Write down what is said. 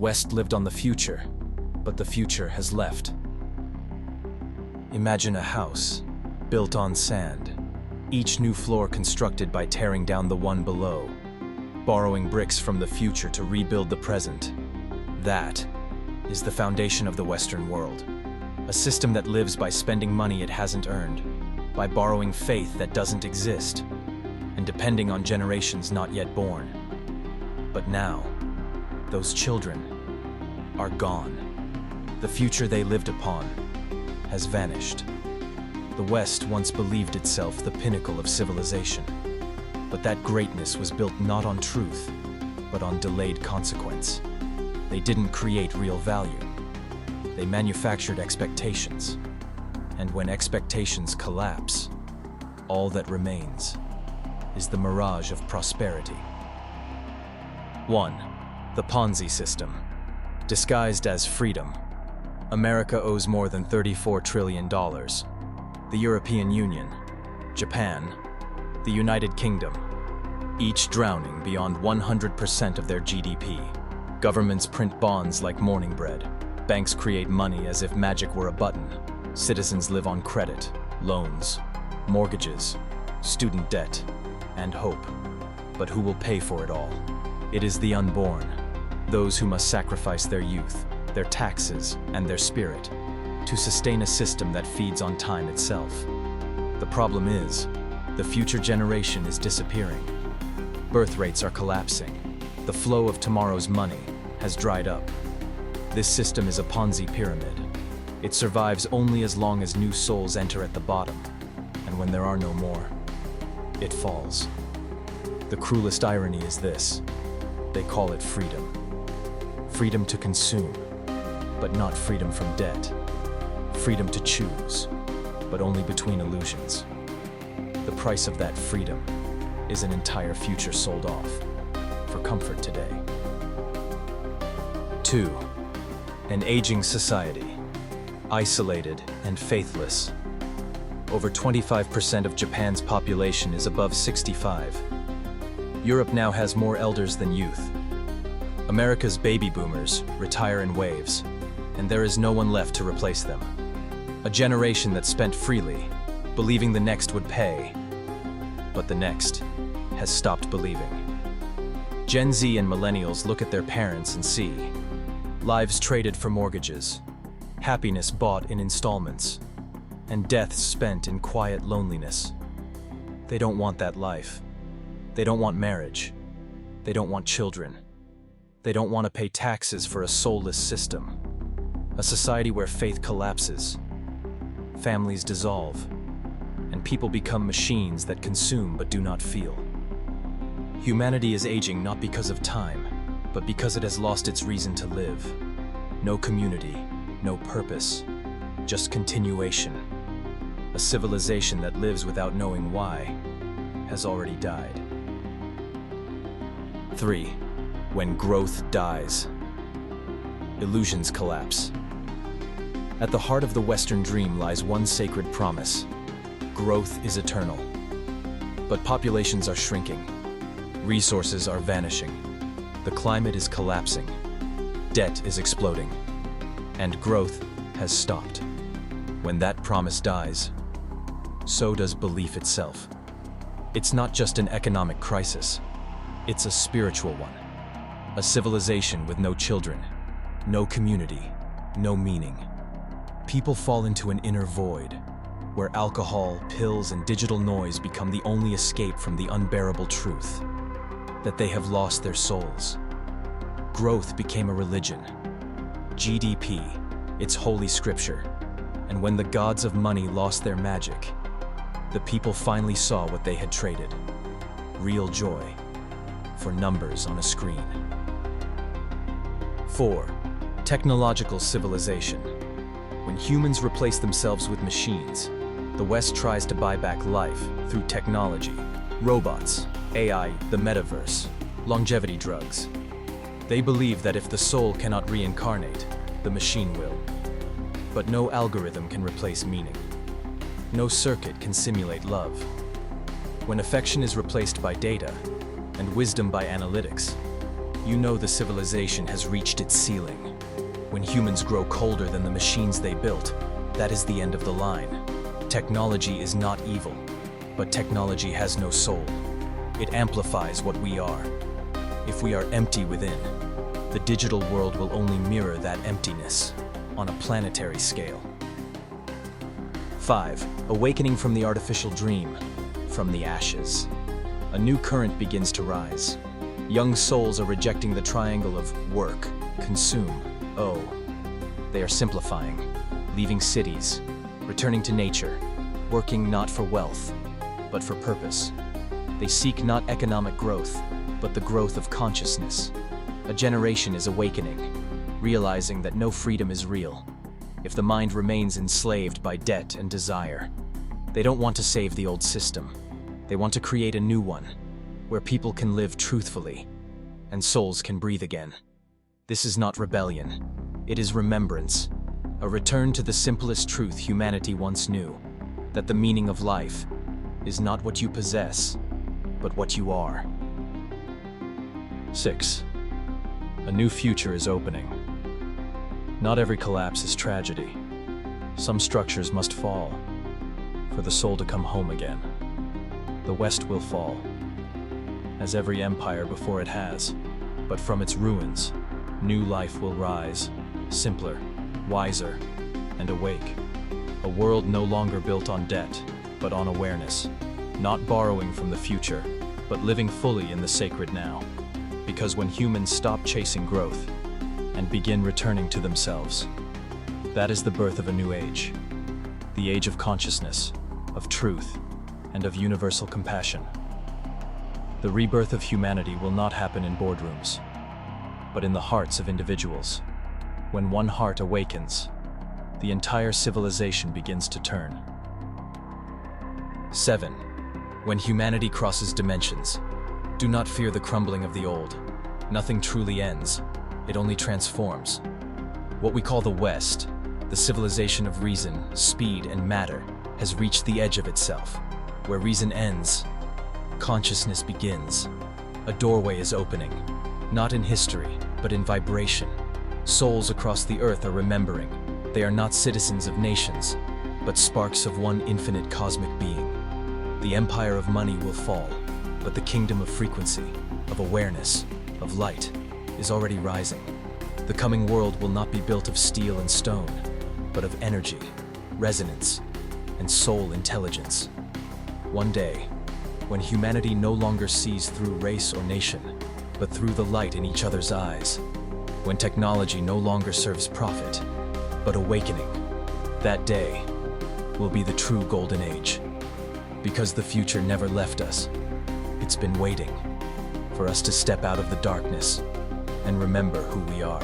West lived on the future, but the future has left. Imagine a house, built on sand, each new floor constructed by tearing down the one below, borrowing bricks from the future to rebuild the present. That is the foundation of the Western world. A system that lives by spending money it hasn't earned, by borrowing faith that doesn't exist, and depending on generations not yet born. But now, those children are gone. The future they lived upon has vanished. The West once believed itself the pinnacle of civilization, but that greatness was built not on truth, but on delayed consequence. They didn't create real value. They manufactured expectations. And when expectations collapse, all that remains is the mirage of prosperity. 1. The Ponzi system. Disguised as freedom, America owes more than $34 trillion. The European Union, Japan, the United Kingdom, each drowning beyond 100% of their GDP. Governments print bonds like morning bread. Banks create money as if magic were a button. Citizens live on credit, loans, mortgages, student debt, and hope. But who will pay for it all? It is the unborn, those who must sacrifice their youth, their taxes, and their spirit to sustain a system that feeds on time itself. The problem is, the future generation is disappearing. Birth rates are collapsing. The flow of tomorrow's money has dried up. This system is a Ponzi pyramid. It survives only as long as new souls enter at the bottom, and when there are no more, it falls. The cruelest irony is this: they call it freedom. Freedom to consume, but not freedom from debt. Freedom to choose, but only between illusions. The price of that freedom is an entire future sold off for comfort today. 2. An aging society, isolated and faithless. Over 25% of Japan's population is above 65. Europe now has more elders than youth. America's baby boomers retire in waves, and there is no one left to replace them. A generation that spent freely, believing the next would pay, but the next has stopped believing. Gen Z and millennials look at their parents and see lives traded for mortgages, happiness bought in installments, and deaths spent in quiet loneliness. They don't want that life. They don't want marriage. They don't want children. They don't want to pay taxes for a soulless system. A society where faith collapses, families dissolve, and people become machines that consume but do not feel. Humanity is aging not because of time, but because it has lost its reason to live. No community, no purpose, just continuation. A civilization that lives without knowing why has already died. 3. When growth dies, illusions collapse. At the heart of the Western dream lies one sacred promise: growth is eternal. But populations are shrinking. Resources are vanishing. The climate is collapsing. Debt is exploding. And growth has stopped. When that promise dies, so does belief itself. It's not just an economic crisis. It's a spiritual one. A civilization with no children, no community, no meaning. People fall into an inner void, where alcohol, pills, and digital noise become the only escape from the unbearable truth that they have lost their souls. Growth became a religion. GDP, its holy scripture. And when the gods of money lost their magic, the people finally saw what they had traded: real joy for numbers on a screen. 4. Technological civilization. When humans replace themselves with machines, the West tries to buy back life through technology, robots, AI, the metaverse, longevity drugs. They believe that if the soul cannot reincarnate, the machine will. But no algorithm can replace meaning. No circuit can simulate love. When affection is replaced by data, and wisdom by analytics, You know the civilization has reached its ceiling. When humans grow colder than the machines they built, that is the end of the line. Technology is not evil, but technology has no soul. It amplifies what we are. If we are empty within, the digital world will only mirror that emptiness on a planetary scale. 5. Awakening from the artificial dream, from the ashes. A new current begins to rise. Young souls are rejecting the triangle of work, consume, owe. They are simplifying, leaving cities, returning to nature, working not for wealth, but for purpose. They seek not economic growth, but the growth of consciousness. A generation is awakening, realizing that no freedom is real if the mind remains enslaved by debt and desire. They don't want to save the old system. They want to create a new one, where people can live truthfully and souls can breathe again. This is not rebellion. It is remembrance, a return to the simplest truth humanity once knew, that the meaning of life is not what you possess, but what you are. 6. A new future is opening. Not every collapse is tragedy. Some structures must fall for the soul to come home again. The West will fall, as every empire before it has, but from its ruins, new life will rise, simpler, wiser, and awake. A world no longer built on debt, but on awareness, not borrowing from the future, but living fully in the sacred now. Because when humans stop chasing growth and begin returning to themselves, that is the birth of a new age, the age of consciousness, of truth, and of universal compassion. The rebirth of humanity will not happen in boardrooms, but in the hearts of individuals. When one heart awakens, the entire civilization begins to turn. 7. When humanity crosses dimensions, do not fear the crumbling of the old. Nothing truly ends, it only transforms. What we call the West, the civilization of reason, speed, and matter, has reached the edge of itself. Where reason ends, consciousness begins. A doorway is opening, not in history, but in vibration. Souls across the earth are remembering. They are not citizens of nations, but sparks of one infinite cosmic being. The empire of money will fall, but the kingdom of frequency, of awareness, of light, is already rising. The coming world will not be built of steel and stone, but of energy, resonance, and soul intelligence. One day, when humanity no longer sees through race or nation, but through the light in each other's eyes, when technology no longer serves profit, but awakening, that day will be the true golden age. Because the future never left us, it's been waiting for us to step out of the darkness and remember who we are.